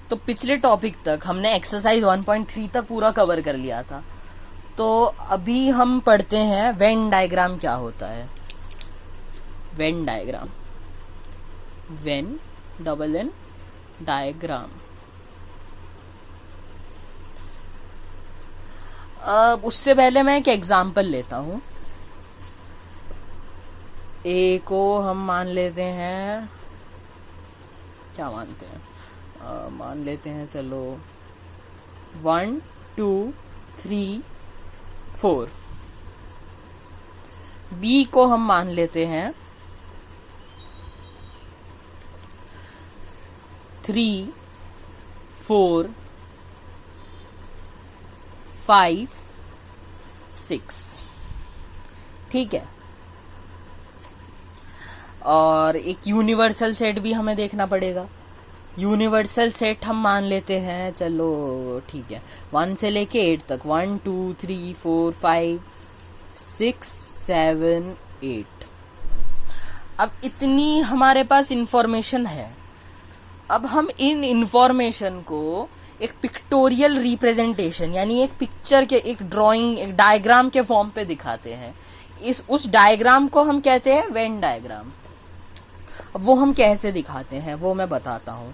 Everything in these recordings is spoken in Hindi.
तो पिछले टॉपिक तक हमने एक्सरसाइज 1.3 तक पूरा कवर कर लिया था। तो अभी हम पढ़ते हैं वेन डायग्राम क्या होता है। Venn diagram, Venn double N diagram. उससे पहले मैं एक एग्जाम्पल लेता हूं। ए को हम मान लेते हैं, क्या मानते हैं, मान लेते हैं चलो 1 2 3 4। बी को हम मान लेते हैं 3 4 5 6। ठीक है। और एक यूनिवर्सल सेट भी हमें देखना पड़ेगा। यूनिवर्सल सेट हम मान लेते हैं, चलो ठीक है, 1 से लेके 8 तक, 1 2 3 4 5 6 7 8। अब इतनी हमारे पास इंफॉर्मेशन है। अब हम इन इंफॉर्मेशन को एक पिक्टोरियल रिप्रेजेंटेशन यानी एक पिक्चर के, एक ड्राइंग, एक डायग्राम के फॉर्म पे दिखाते हैं। उस डायग्राम को हम कहते हैं वेन डायग्राम। अब वो हम कैसे दिखाते हैं वो मैं बताता हूं।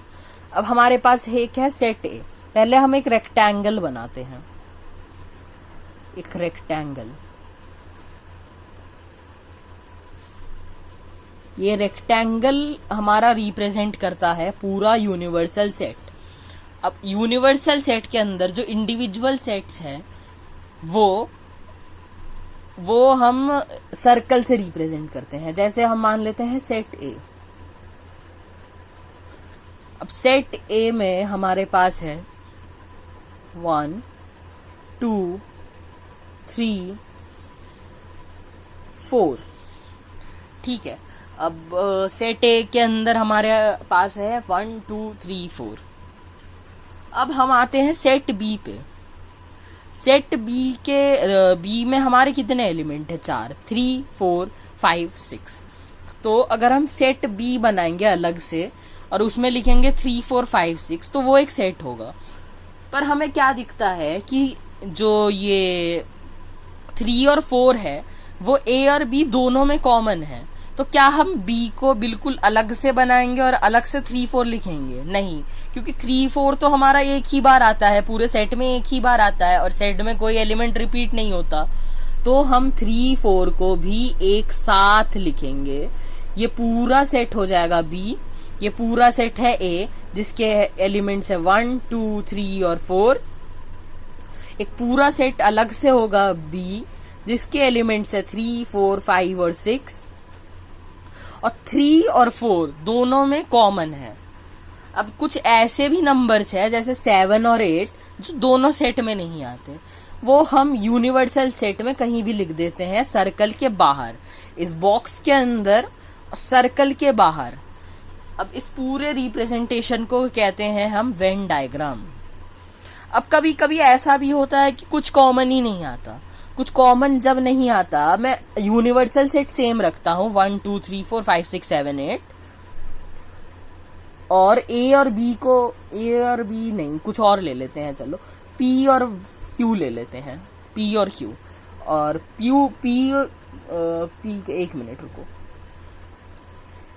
अब हमारे पास एक है सेट ए। पहले हम एक रेक्टेंगल बनाते हैं, एक रेक्टेंगल। ये रेक्टेंगल हमारा रिप्रेजेंट करता है पूरा यूनिवर्सल सेट। अब यूनिवर्सल सेट के अंदर जो इंडिविजुअल सेट्स हैं वो हम सर्कल से रिप्रेजेंट करते हैं। जैसे हम मान लेते हैं सेट ए। अब सेट ए में हमारे पास है 1 2 3 4। ठीक है। अब सेट ए के अंदर हमारे पास है 1 2 3 4। अब हम आते हैं सेट बी पे। सेट बी के बी में हमारे कितने एलिमेंट है? 4, 3 4 5 6। तो अगर हम सेट बी बनाएंगे अलग से और उसमें लिखेंगे 3 4 5 6 तो वो एक सेट होगा। पर हमें क्या दिखता है कि जो ये 3 और 4 है वो ए और बी दोनों में कॉमन है। तो क्या हम बी को बिल्कुल अलग से बनाएंगे और अलग से 3 4 लिखेंगे? नहीं, क्योंकि 3 4 तो हमारा एक ही बार आता है, पूरे सेट में एक ही बार आता है और सेट में कोई एलिमेंट रिपीट नहीं होता। तो हम 3 4 को भी एक साथ लिखेंगे। ये पूरा सेट हो जाएगा बी। ये पूरा सेट है ए जिसके एलिमेंट्स है 1 2 3 और 4। एक पूरा सेट अलग से होगा बी जिसके एलिमेंट्स है 3 4 5 और 6। और 3 और 4 दोनों में कॉमन है। अब कुछ ऐसे भी नंबर्स है जैसे 7 और 8 जो दोनों सेट में नहीं आते, वो हम यूनिवर्सल सेट में कहीं भी लिख देते हैं, सर्कल के बाहर, इस बॉक्स के अंदर, सर्कल के बाहर। अब इस पूरे रिप्रेजेंटेशन को कहते हैं हम वेन डायग्राम। अब कभी कभी ऐसा भी होता है कि कुछ कॉमन ही नहीं आता। कुछ कॉमन जब नहीं आता, मैं यूनिवर्सल सेट सेम रखता हूं 1 2 3 4 5 6 7 8। और ए और बी को, ए और बी नहीं कुछ और ले लेते हैं, चलो पी और क्यू ले लेते हैं, पी और क्यू। और पी एक मिनट रुको।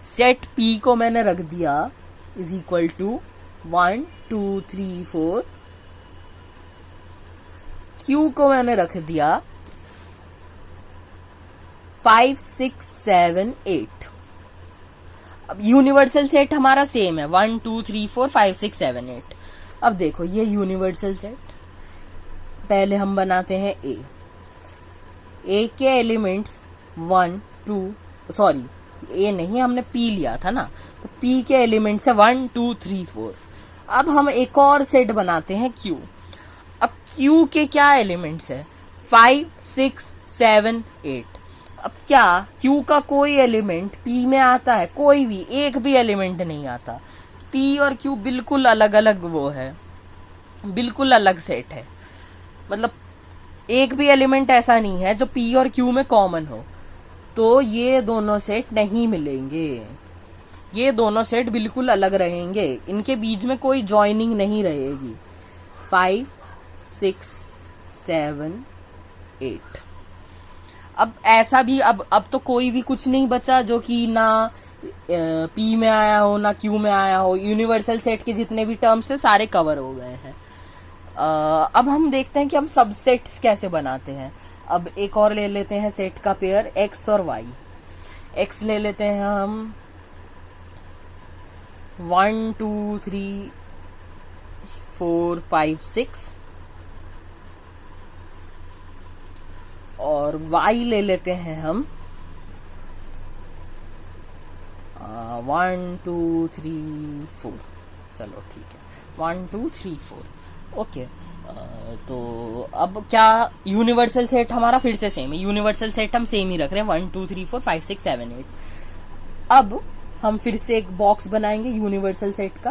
सेट पी को मैंने रख दिया इज इक्वल टू 1 2 3 4। क्यू को मैंने रख दिया 5 6 7 8। अब यूनिवर्सल सेट हमारा सेम है 1 2 3 4 5 6 7 8। अब देखो ये यूनिवर्सल सेट। पहले हम बनाते हैं ए के एलिमेंट्स 1 2, सॉरी ए नहीं, हमने पी लिया था ना, तो पी के एलिमेंट्स है 1 2 3 4। अब हम एक और सेट बनाते हैं क्यू। अब क्यू के क्या एलिमेंट्स है? 5 6 7 8। अब क्या क्यू का कोई एलिमेंट पी में आता है? कोई भी एक भी एलिमेंट नहीं आता। पी और क्यू बिल्कुल अलग अलग वो है, बिल्कुल अलग सेट है। मतलब एक भी एलिमेंट ऐसा नहीं है जो पी और क्यू में कॉमन हो। तो ये दोनों सेट नहीं मिलेंगे। ये दोनों सेट बिल्कुल अलग रहेंगे, इनके बीच में कोई ज्वाइनिंग नहीं रहेगी। 5 6 7 8। अब ऐसा भी अब तो कोई भी कुछ नहीं बचा जो कि ना पी में आया हो ना क्यू में आया हो। यूनिवर्सल सेट के जितने भी टर्म्स है सारे कवर हो गए हैं। अब हम देखते हैं कि हम सबसेट्स कैसे बनाते हैं। अब एक और ले लेते हैं सेट का पेयर एक्स और वाई। एक्स ले लेते हैं हम 1 2 3 4 5 6 और वाई ले लेते हैं हम 1 2 3 4। चलो ठीक है 1 2 3 4। ओके। तो अब क्या यूनिवर्सल सेट हमारा फिर से सेम है। यूनिवर्सल सेट हम सेम ही रख रहे हैं 1 2 3 4 5 6 7 8। अब हम फिर से एक बॉक्स बनाएंगे यूनिवर्सल सेट का।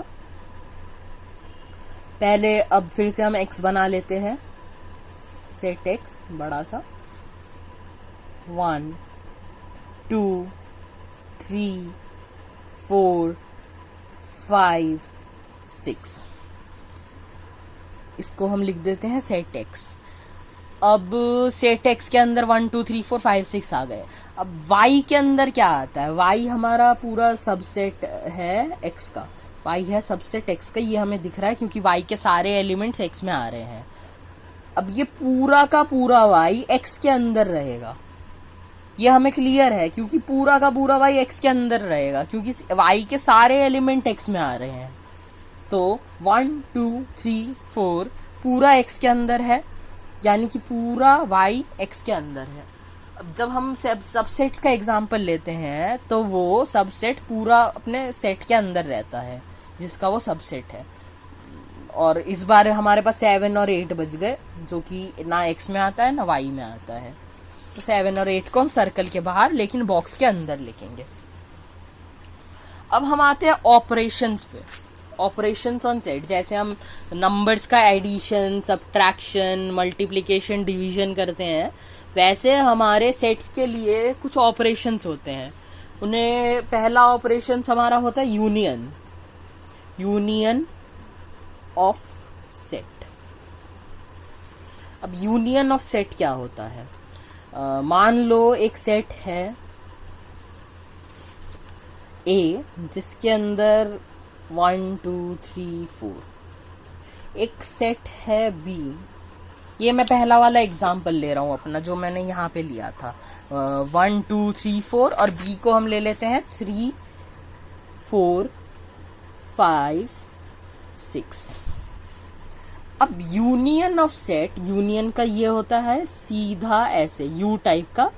पहले अब फिर से हम एक्स बना लेते हैं, सेट एक्स बड़ा सा 1 2 3 4 5 6। इसको हम लिख देते हैं सेट एक्स। अब सेट एक्स के अंदर 1 2 3 4 5 6 आ गए। अब वाई के अंदर क्या आता है? वाई हमारा पूरा सबसेट है एक्स का। वाई है सबसेट एक्स का, ये हमें दिख रहा है क्योंकि वाई के सारे एलिमेंट्स एक्स में आ रहे हैं। अब ये पूरा का पूरा वाई एक्स के अंदर रहेगा, ये हमें क्लियर है क्योंकि पूरा का पूरा वाई एक्स के अंदर रहेगा क्योंकि वाई के सारे एलिमेंट एक्स में आ रहे हैं। तो 1 2 3 4 पूरा एक्स के अंदर है, यानी कि पूरा वाई एक्स के अंदर है। अब जब हम सबसेट्स का एग्जांपल लेते हैं तो वो सबसेट पूरा अपने सेट के अंदर रहता है जिसका वो सबसेट है। और इस बार हमारे पास 7 और 8 बच गए जो कि ना एक्स में आता है ना वाई में आता है। तो 7 और 8 को हम सर्कल के बाहर लेकिन बॉक्स के अंदर लिखेंगे। अब हम आते हैं ऑपरेशंस पे। ऑपरेशंस ऑन सेट, जैसे हम नंबर्स का एडिशन, सब्ट्रैक्शन, मल्टीप्लिकेशन, डिवीजन करते हैं, वैसे हमारे सेट्स के लिए कुछ ऑपरेशंस होते हैं। उन्हें पहला ऑपरेशन हमारा होता है यूनियन, यूनियन ऑफ सेट। अब यूनियन ऑफ सेट क्या होता है? मान लो एक सेट है ए जिसके अंदर 1 2 3 4, एक सेट है बी। ये मैं पहला वाला एग्जाम्पल ले रहा हूं अपना जो मैंने यहां पे लिया था 1 2 3 4, और बी को हम ले लेते हैं 3 4 5 6। अब यूनियन ऑफ सेट, यूनियन का ये होता है सीधा ऐसे यू टाइप का,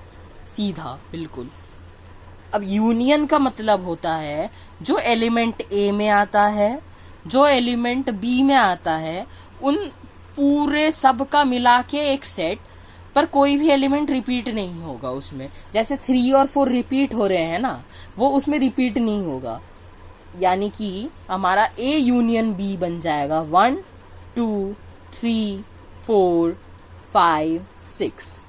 सीधा बिल्कुल। अब यूनियन का मतलब होता है जो एलिमेंट ए में आता है, जो एलिमेंट बी में आता है, उन पूरे सब का मिला के एक सेट, पर कोई भी एलिमेंट रिपीट नहीं होगा उसमें। जैसे 3 और 4 रिपीट हो रहे हैं ना, वो उसमें रिपीट नहीं होगा। यानी कि हमारा ए यूनियन बी बन जाएगा 1 2 3 4 5 6।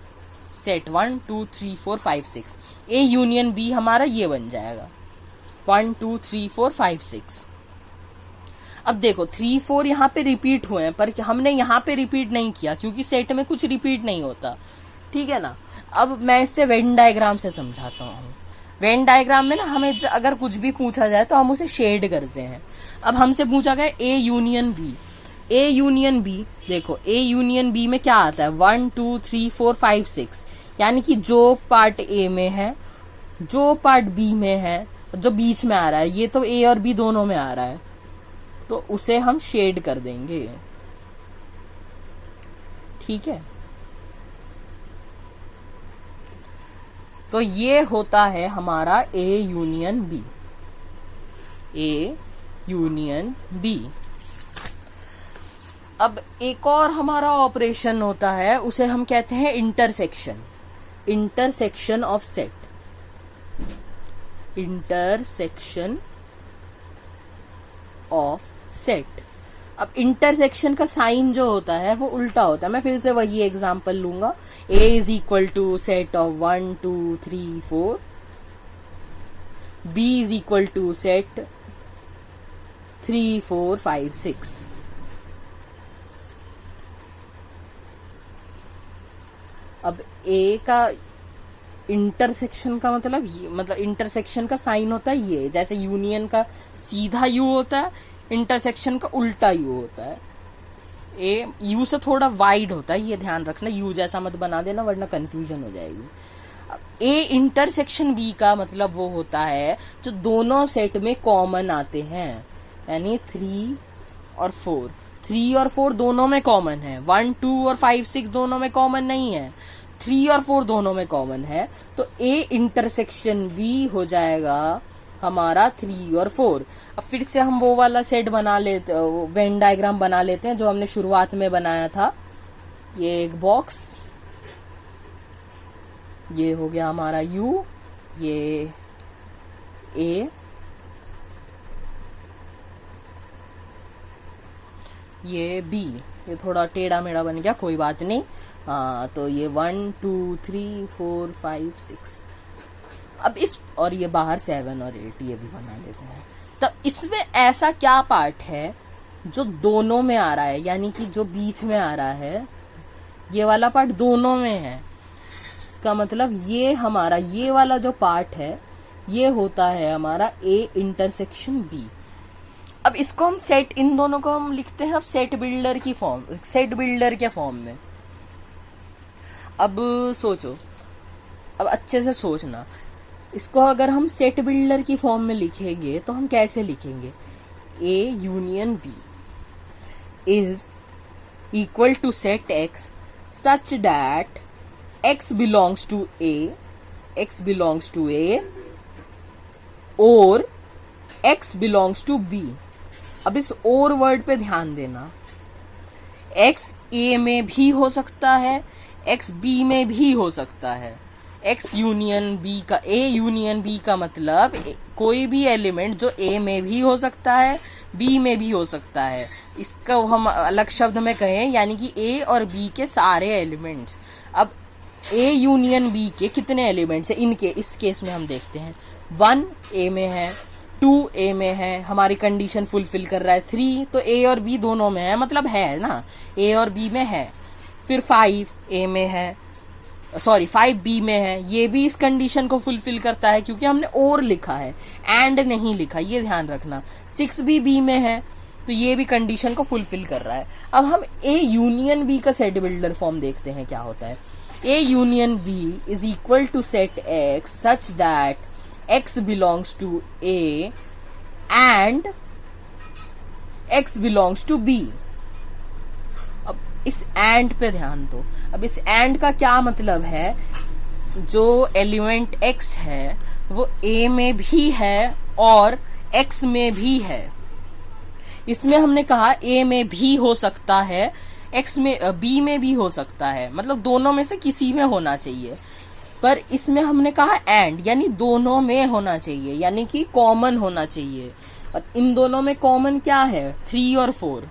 सेट 1 2 3 4 5 6, ए यूनियन बी हमारा ये बन जाएगा 1 2 3 4 5 6। अब देखो 3 4 यहाँ पे रिपीट हुए हैं, पर हमने यहाँ पे रिपीट नहीं किया क्योंकि सेट में कुछ रिपीट नहीं होता, ठीक है ना। अब मैं इससे वेन डायग्राम से समझाता हूँ। वेन डायग्राम में ना हमें अगर कुछ भी पूछा जाए तो हम उसे शेड करते हैं। अब हमसे पूछा गया A union B, A union B, देखो ए यूनियन बी में क्या आता है 1 2 3 4 5 6, यानी कि जो पार्ट ए में है, जो पार्ट बी में है, जो बीच में आ रहा है, ये तो ए और बी दोनों में आ रहा है, तो उसे हम शेड कर देंगे, ठीक है। तो ये होता है हमारा A union B, A union B. अब एक और हमारा ऑपरेशन होता है, उसे हम कहते हैं intersection, intersection of set, intersection of set. अब इंटरसेक्शन का साइन जो होता है वो उल्टा होता है। मैं फिर से वही एग्जांपल लूंगा, A is equal to set of 1 2 3 4 B is equal to set 3 4 5 6। अब A का इंटरसेक्शन का मतलब ये, मतलब इंटरसेक्शन का साइन होता है ये, जैसे यूनियन का सीधा यू होता है, इंटरसेक्शन का उल्टा यू होता है। ए यू से थोड़ा वाइड होता है, ये ध्यान रखना, यू जैसा मत बना देना वरना कंफ्यूजन हो जाएगी। ए इंटरसेक्शन बी का मतलब वो होता है जो दोनों सेट में कॉमन आते हैं, यानी 3 और 4, 3 और 4 दोनों में कॉमन है, 1 2 और 5 6 दोनों में कॉमन नहीं है, 3 और 4 दोनों में कॉमन है। तो ए इंटरसेक्शन बी हो जाएगा हमारा 3 और 4। अब फिर से हम वो वाला सेट बना लेते, वेन डायग्राम बना लेते हैं जो हमने शुरुआत में बनाया था। ये एक बॉक्स, ये हो गया हमारा U, ये A, ये B, ये थोड़ा टेढ़ा मेढ़ा बन गया, कोई बात नहीं। तो ये 1 2 3 4 5 6, अब इस, और ये बाहर 7 और 8 ये भी बना लेते हैं। तब इसमें ऐसा क्या पार्ट है जो दोनों में आ रहा है, यानी कि जो बीच में आ रहा है, ये वाला पार्ट दोनों में है। इसका मतलब ये हमारा ये वाला जो पार्ट है ये होता है हमारा A इंटरसेक्शन B। अब इसको हम सेट, इन दोनों को हम लिखते हैं अब सेट बिल्डर की फॉर्म, सेट बिल्डर के फॉर्म में। अब सोचो, अब अच्छे से सोचना, इसको अगर हम सेट बिल्डर की फॉर्म में लिखेंगे तो हम कैसे लिखेंगे? A union B is equal to set X such that X belongs to A, X belongs to A और X बिलोंग्स टू B। अब इस और वर्ड पे ध्यान देना, X A में भी हो सकता है, X B में भी हो सकता है। X यूनियन B का, A यूनियन B का मतलब कोई भी एलिमेंट जो A में भी हो सकता है B में भी हो सकता है। इसका हम अलग शब्द में कहें, यानी कि A और B के सारे एलिमेंट्स। अब A यूनियन B के कितने एलिमेंट्स हैं इनके, इस केस में हम देखते हैं 1 A में है, 2 A में है, हमारी कंडीशन फुलफिल कर रहा है, 3 तो A और B दोनों में है, मतलब है ना, A और B में है। फिर 5 A में है, सॉरी 5 B में है, ये भी इस कंडीशन को फुलफिल करता है क्योंकि हमने और लिखा है, एंड नहीं लिखा, ये ध्यान रखना। 6 भी B में है तो ये भी कंडीशन को फुलफिल कर रहा है। अब हम A यूनियन B का सेट बिल्डर फॉर्म देखते हैं क्या होता है। A union B is equal to set X such that X belongs to A and X belongs to B। अब इस एंड पे ध्यान दो। अब इस एंड का क्या मतलब है, जो एलिमेंट X है वो A में भी है और X में भी है। इसमें हमने कहा A में भी हो सकता है, X में B में भी हो सकता है, मतलब दोनों में से किसी में होना चाहिए। पर इसमें हमने कहा एंड, यानी दोनों में होना चाहिए, यानी कि कॉमन होना चाहिए। और इन दोनों में कॉमन क्या है? 3 और 4।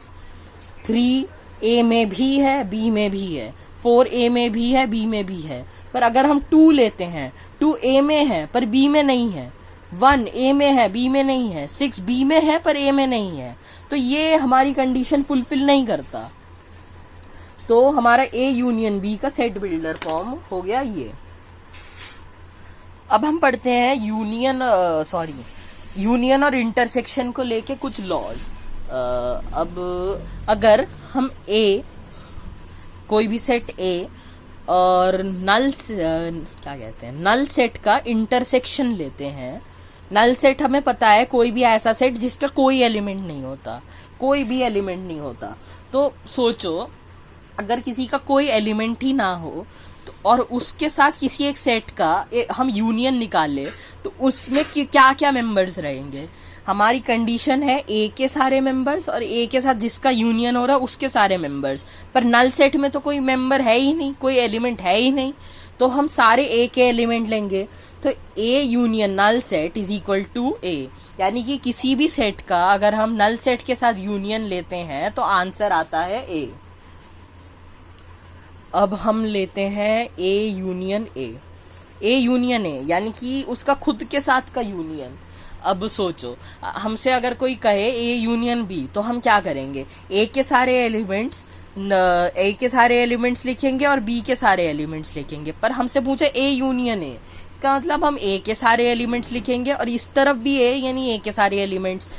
3 A में भी है, B में भी है, 4 A में भी है, B में भी है। पर अगर हम 2 लेते हैं, 2 A में है पर B में नहीं है, 1 A में है B में नहीं है, 6 B में है पर A में नहीं है, तो ये हमारी कंडीशन फुलफिल नहीं करता। तो हमारा A यूनियन B का सेट बिल्डर फॉर्म हो गया ये। अब हम पढ़ते हैं यूनियन और इंटरसेक्शन को लेके कुछ लॉज। अब अगर हम कोई भी सेट A और नल सेट का इंटरसेक्शन लेते हैं। नल सेट हमें पता है कोई भी ऐसा सेट जिसका कोई एलिमेंट नहीं होता, कोई भी एलिमेंट नहीं होता। तो सोचो अगर किसी का कोई एलिमेंट ही ना हो तो, और उसके साथ किसी एक सेट का हम यूनियन निकाले तो उसमें क्या क्या मेंबर्स रहेंगे। हमारी कंडीशन है A के सारे मेंबर्स और A के साथ जिसका यूनियन हो रहा है उसके सारे मेंबर्स। पर नल सेट में तो कोई मेंबर है ही नहीं, कोई एलिमेंट है ही नहीं, तो हम सारे A के एलिमेंट लेंगे। तो A union null set is equal to A, यानी कि किसी भी सेट का अगर हम नल सेट के साथ यूनियन लेते हैं तो आंसर आता है A। अब हम लेते हैं A union A। A union A यानी कि उसका खुद के साथ का यूनियन। अब सोचो, हमसे अगर कोई कहे ए यूनियन बी, तो हम क्या करेंगे? ए के सारे एलिमेंट्स लिखेंगे और बी के सारे एलिमेंट्स लिखेंगे। पर हमसे पूछे ए यूनियन ए, इसका मतलब हम ए के सारे एलिमेंट्स लिखेंगे और इस तरफ भी ए, यानी ए के सारे एलिमेंट्स।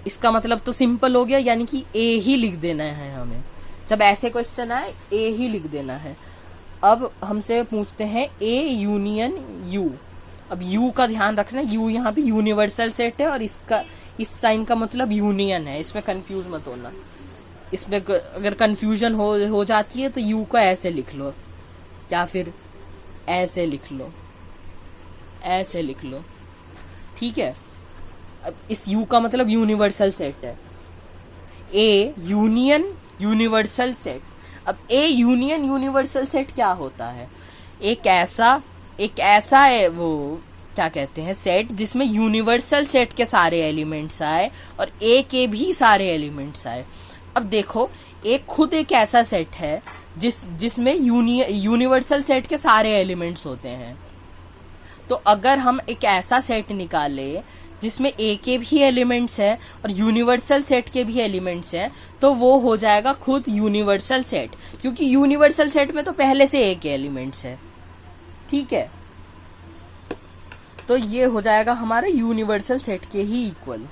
इसका मतलब तो सिंपल हो गया, यानी कि ए ही लिख देना है हमें। जब ऐसे क्वेश्चन आए ए ही लिख देना है। अब हमसे पूछते हैं ए यूनियन यू। अब यू का ध्यान रखना, यू यहाँ पे यूनिवर्सल सेट है और इसका इस साइन का मतलब यूनियन है, इसमें कंफ्यूज मत होना। इसमें अगर कंफ्यूजन हो जाती है तो यू को ऐसे लिख लो या फिर ऐसे लिख लो, ऐसे लिख लो, ठीक है। अब इस यू का मतलब यूनिवर्सल सेट है। A union universal set. अब ए यूनियन यूनिवर्सल सेट क्या होता है? एक ऐसा है, वो क्या कहते हैं, सेट जिसमें यूनिवर्सल सेट के सारे एलिमेंट्स आए और ए के भी सारे एलिमेंट्स आए। अब देखो, एक खुद एक ऐसा सेट है जिसमें यूनिवर्सल सेट के सारे एलिमेंट्स होते हैं। तो अगर हम एक ऐसा सेट निकाले जिसमें ए के भी एलिमेंट्स हैं और यूनिवर्सल सेट के भी एलिमेंट्स हैं, तो वो हो जाएगा खुद यूनिवर्सल सेट, क्योंकि यूनिवर्सल सेट में तो पहले से ए के एलिमेंट्स है, ठीक है। तो ये हो जाएगा हमारा यूनिवर्सल सेट के ही इक्वल।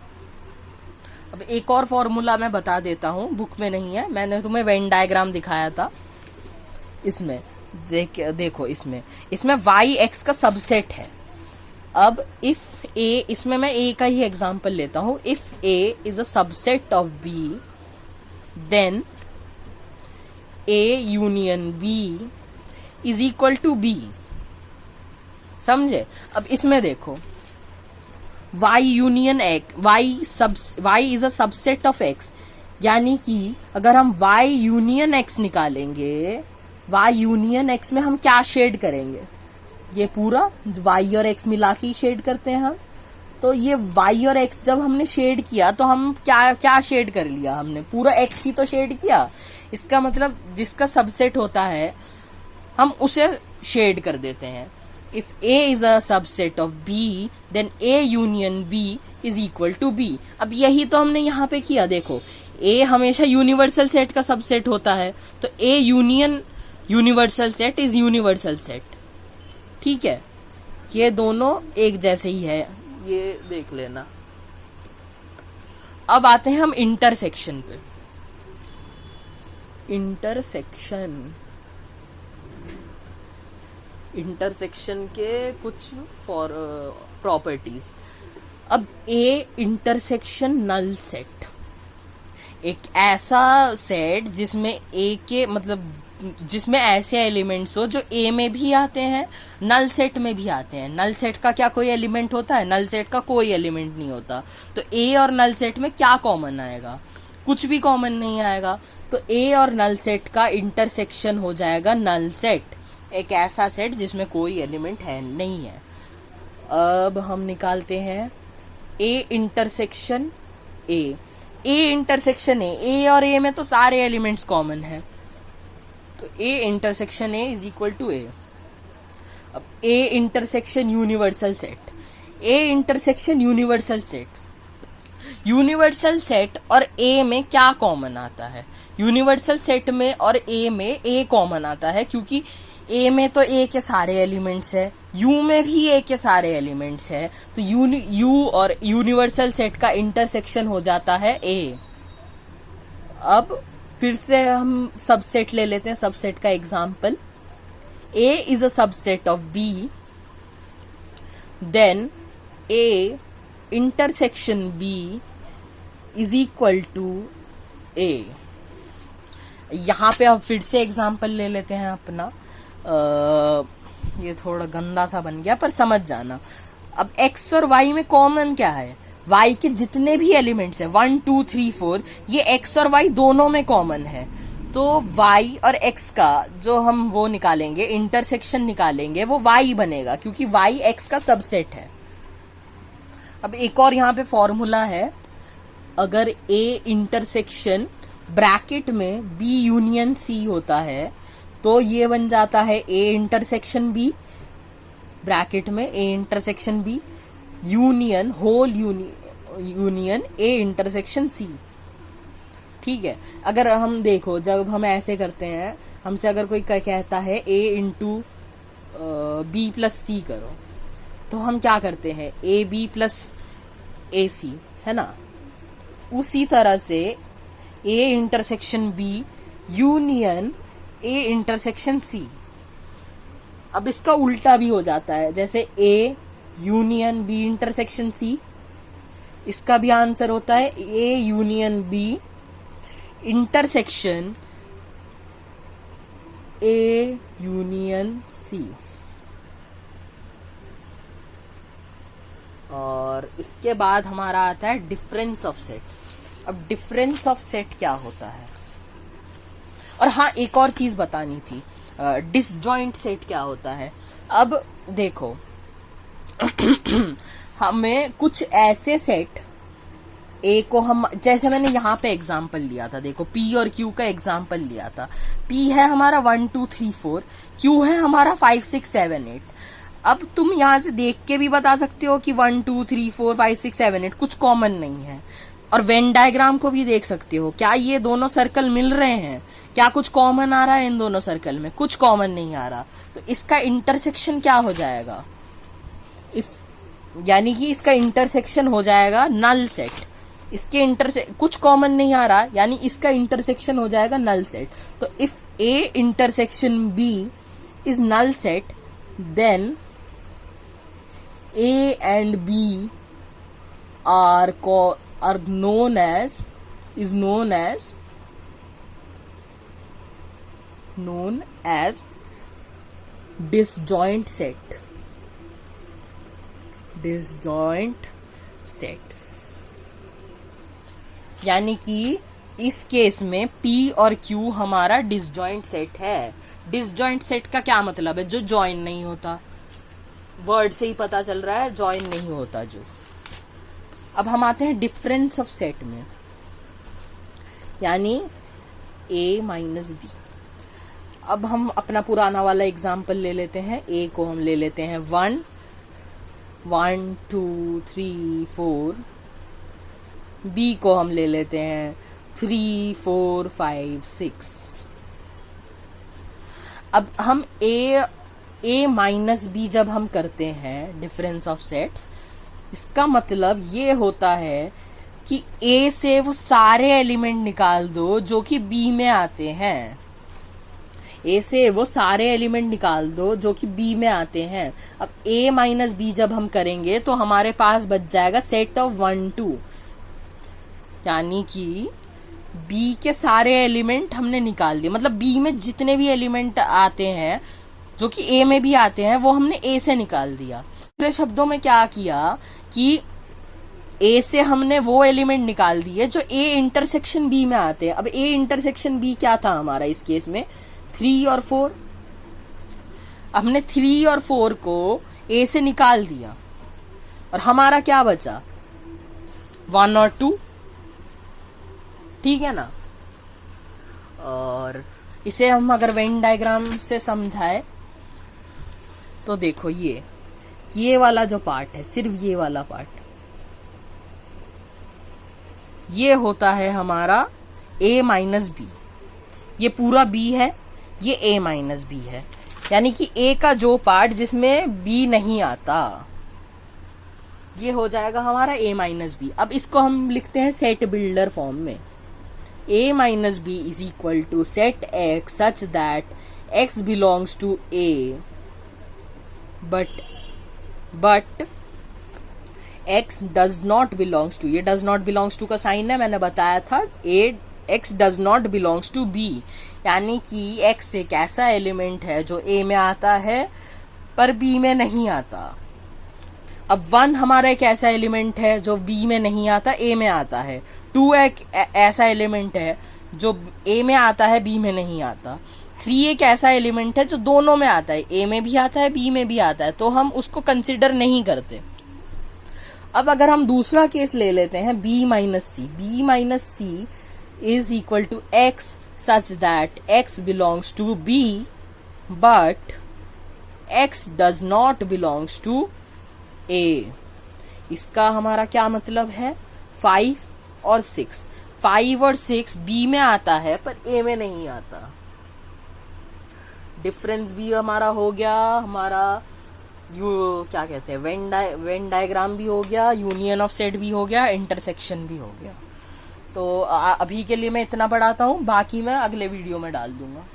अब एक और फॉर्मूला मैं बता देता हूँ, बुक में नहीं है, मैंने तुम्हें वेन डायग्राम दिखाया था। इसमें देखो, इसमें वाई एक्स का सबसेट है। अब इफ ए, इसमें मैं ए का ही एग्जांपल लेता हूं। If A is a subset of B, then A union B is equal to B. समझे? अब इसमें देखो, y union X, y is a subset of x, यानी कि अगर हम y यूनियन x निकालेंगे, y यूनियन x में हम क्या शेड करेंगे? ये पूरा y और x मिला के शेड करते हैं हम। तो ये y और x जब हमने शेड किया तो हम क्या शेड कर लिया? हमने पूरा x ही तो शेड किया। इसका मतलब जिसका सबसेट होता है हम उसे शेड कर देते हैं। If A is a subset of B, then A union B is equal to B। अब यही तो हमने यहाँ पे किया। देखो, A हमेशा यूनिवर्सल सेट का सबसेट होता है, तो A union universal set is universal set, ठीक है। ये दोनों एक जैसे ही है, ये देख लेना। अब आते हैं हम इंटरसेक्शन पे। इंटरसेक्शन के कुछ प्रॉपर्टीज। अब ए इंटरसेक्शन नल सेट, एक ऐसा सेट जिसमें ए के मतलब जिसमें ऐसे एलिमेंट्स हो जो ए में भी आते हैं, नल सेट में भी आते हैं। नल सेट का क्या कोई एलिमेंट होता है? नल सेट का कोई एलिमेंट नहीं होता। तो ए और नल सेट में क्या कॉमन आएगा? कुछ भी कॉमन नहीं आएगा। तो ए और नल सेट का इंटरसेक्शन हो जाएगा नल सेट, एक ऐसा सेट जिसमें कोई एलिमेंट है नहीं है। अब हम निकालते हैं ए इंटरसेक्शन ए। इंटरसेक्शन ए और ए में तो सारे एलिमेंट्स कॉमन है, तो A intersection A is equal to A. अब A intersection universal set, A intersection universal set. Universal set और ए में क्या कॉमन आता है? यूनिवर्सल सेट में और ए में ए कॉमन आता है, क्योंकि ए में तो ए के सारे एलिमेंट्स है, यू में भी ए के सारे एलिमेंट्स है। तो यू और यूनिवर्सल सेट का इंटरसेक्शन हो जाता है ए। अब फिर से हम सबसेट ले लेते हैं, सबसेट का example. A is a subset of B, then A intersection B is equal to A. यहां पे अब फिर से एग्जांपल ले लेते हैं अपना। ये थोड़ा गंदा सा बन गया, पर समझ जाना। अब x और y में कॉमन क्या है? y के जितने भी एलिमेंट्स हैं 1 2 3 4, ये x और y दोनों में कॉमन है। तो y और x का जो हम वो निकालेंगे, इंटरसेक्शन निकालेंगे, वो y बनेगा, क्योंकि y x का सबसेट है। अब एक और यहाँ पे फॉर्मूला है, अगर a इंटरसेक्शन ब्रैकेट में b यूनियन c होता है, तो ये बन जाता है a इंटरसेक्शन b, ब्रैकेट में A intersection B union whole union A intersection C. ठीक है, अगर हम देखो जब हम ऐसे करते हैं, हमसे अगर कोई कहता है ए इंटू बी प्लस सी करो, तो हम क्या करते हैं, ए बी प्लस ए सी, है ना। उसी तरह से A intersection B union A intersection C. अब इसका उल्टा भी हो जाता है, जैसे A union B intersection C, इसका भी आंसर होता है A union B intersection A union C. और इसके बाद हमारा आता है डिफरेंस ऑफ सेट। अब डिफरेंस ऑफ सेट क्या होता है, और हाँ एक और चीज बतानी थी, डिसजॉइंट सेट क्या होता है। अब देखो हमें कुछ ऐसे सेट ए को हम, जैसे मैंने यहाँ पे एग्जाम्पल लिया था, देखो पी और क्यू का एग्जाम्पल लिया था। पी है हमारा 1 2 3 4, क्यू है हमारा 5 6 7 8। अब तुम यहाँ से देख के भी बता सकते हो कि 1 2 3 4 5 6 7 8 कुछ कॉमन नहीं है। और वेन डायग्राम को भी देख सकते हो, क्या ये दोनों सर्कल मिल रहे हैं, क्या कुछ कॉमन आ रहा है इन दोनों सर्कल में, कुछ कॉमन नहीं आ रहा। तो इसका इंटरसेक्शन क्या हो जाएगा, यानी कि इसका इंटरसेक्शन हो जाएगा नल सेट। इसके कुछ कॉमन नहीं आ रहा, यानी इसका इंटरसेक्शन हो जाएगा नल सेट। तो if A intersection B is null set, then A and B are known as disjoint set. Disjoint sets, यानी कि इस केस में P और Q हमारा डिसजॉइंट सेट है। डिसजॉइंट सेट का क्या मतलब है, जो जॉइन नहीं होता, वर्ड से ही पता चल रहा है जॉइन नहीं होता जो। अब हम आते हैं डिफरेंस ऑफ सेट में, यानी A माइनस बी। अब हम अपना पुराना वाला एग्जाम्पल ले लेते हैं। A को हम ले लेते हैं 1 1 2 3 4, B को हम ले लेते हैं 3 4 5 6। अब हम A माइनस बी जब हम करते हैं डिफरेंस ऑफ सेट्स, इसका मतलब ये होता है कि A से वो सारे एलिमेंट निकाल दो जो कि B में आते हैं। A से वो सारे एलिमेंट निकाल दो जो कि B में आते हैं। अब A माइनस बी जब हम करेंगे तो हमारे पास बच जाएगा सेट ऑफ 1 2, यानी कि B के सारे एलिमेंट हमने निकाल दिए। मतलब B में जितने भी एलिमेंट आते हैं जो कि A में भी आते हैं वो हमने A से निकाल दिया। दूसरे शब्दों में क्या किया कि A से हमने वो एलिमेंट निकाल दिए जो A इंटरसेक्शन B में आते हैं। अब A इंटरसेक्शन B क्या था हमारा इस केस में, 3 और 4। हमने 3 और 4 को A से निकाल दिया और हमारा क्या बचा, 1 और 2। ठीक है ना। और इसे हम अगर वेन डायग्राम से समझाए तो देखो ये वाला जो पार्ट है, सिर्फ ये वाला पार्ट, ये होता है हमारा A माइनस बी। ये पूरा B है, ये A माइनस बी है, यानी कि A का जो पार्ट जिसमें B नहीं आता, ये हो जाएगा हमारा A माइनस बी। अब इसको हम लिखते हैं सेट बिल्डर फॉर्म में। A minus B is equal to set X such that X belongs to A but X does not belongs to, ये डज नॉट बिलोंग्स टू का साइन है, मैंने बताया था। X does not belongs to B, यानी कि X एक ऐसा एलिमेंट है जो A में आता है पर B में नहीं आता। अब 1 हमारा एक ऐसा एलिमेंट है जो B में नहीं आता, A में आता है। 2 एक ऐसा एलिमेंट है जो A में आता है, B में नहीं आता। 3 एक ऐसा एलिमेंट है जो दोनों में आता है, A में भी आता है, B में भी आता है, तो हम उसको कंसिडर नहीं करते। अब अगर हम दूसरा केस ले लेते हैं B minus C is equal to X such that X belongs to B but x does not belongs to A. इसका हमारा क्या मतलब है, 5 और 6, 5 और 6 बी में आता है पर ए में नहीं आता। डिफरेंस भी हमारा हो गया, हमारा क्या कहते हैं, वेन डायग्राम भी हो गया, यूनियन ऑफ सेट भी हो गया, इंटरसेक्शन भी हो गया। तो अभी के लिए मैं इतना पढ़ाता हूँ, बाकी मैं अगले वीडियो में डाल दूंगा।